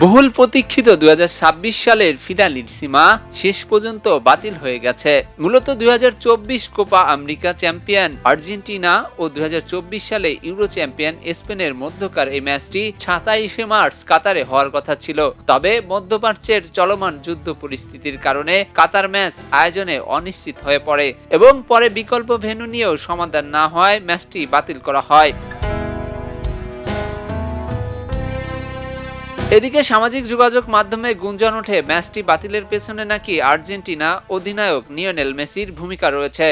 বহুল প্রতীক্ষিত 2026 সালের ফিনালির সীমা শেষ পর্যন্ত বাতিল হয়ে গেছে। মূলত 2024 কোপা আমেরিকা চ্যাম্পিয়ন আর্জেন্টিনা ও 2024 সালে ইউরো চ্যাম্পিয়ন স্পেনের মধ্যকার এই ম্যাচটি 27 মার্চ কাতারে হওয়ার কথা ছিল। তবে মধ্যপ্রাচ্যের চলমান যুদ্ধ পরিস্থিতির কারণে কাতার ম্যাচ আয়োজনে অনিশ্চিত হয়ে পড়ে এবং পরে বিকল্প ভেন্যু নিয়েও সমাধান না হওয়ায় ম্যাচটি বাতিল করা হয়। এদিকে সামাজিক যোগাযোগ মাধ্যমে গুঞ্জন ওঠে ম্যাচটি বাতিলের পেছনে নাকি আর্জেন্টিনা অধিনায়ক লিওনেল মেসির ভূমিকা রয়েছে।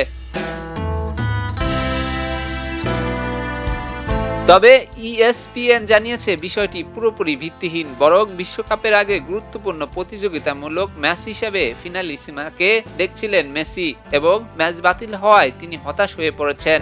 তবে ইএসপিএন জানিয়েছে বিষয়টি পুরোপুরি ভিত্তিহীন, বরং বিশ্বকাপের আগে গুরুত্বপূর্ণ প্রতিযোগিতামূলক ম্যাচ হিসেবে ফিনালিসিমাকে দেখছিলেন মেসি এবং ম্যাচ বাতিল হওয়ায় তিনি হতাশ হয়ে পড়েছেন।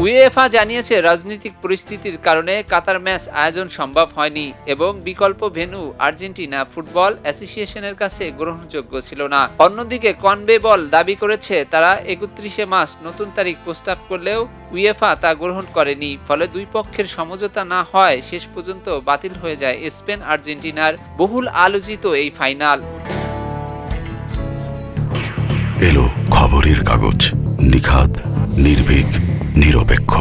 উয়েফা জানিয়েছে রাজনৈতিক পরিস্থিতির কারণে কাতার ম্যাচ আয়োজন সম্ভব হয়নি এবং বিকল্প ভেন্যু আর্জেন্টিনা ফুটবল অ্যাসোসিয়েশনের কাছে গ্রহণযোগ্য ছিল না। অন্যদিকে কনমেবল দাবি করেছে তারা 31 মার্চ নতুন তারিখ প্রস্তাব করলেও উয়েফা তা গ্রহণ করেনি। ফলে দুই পক্ষের সমঝোতা না হয় শেষ পর্যন্ত বাতিল হয়ে যায় স্পেন আর্জেন্টিনার বহুল আলোচিত এই ফাইনাল। এলো খবরের কাগজ, নিখাত, নির্ভীক, নিরপেক্ষ।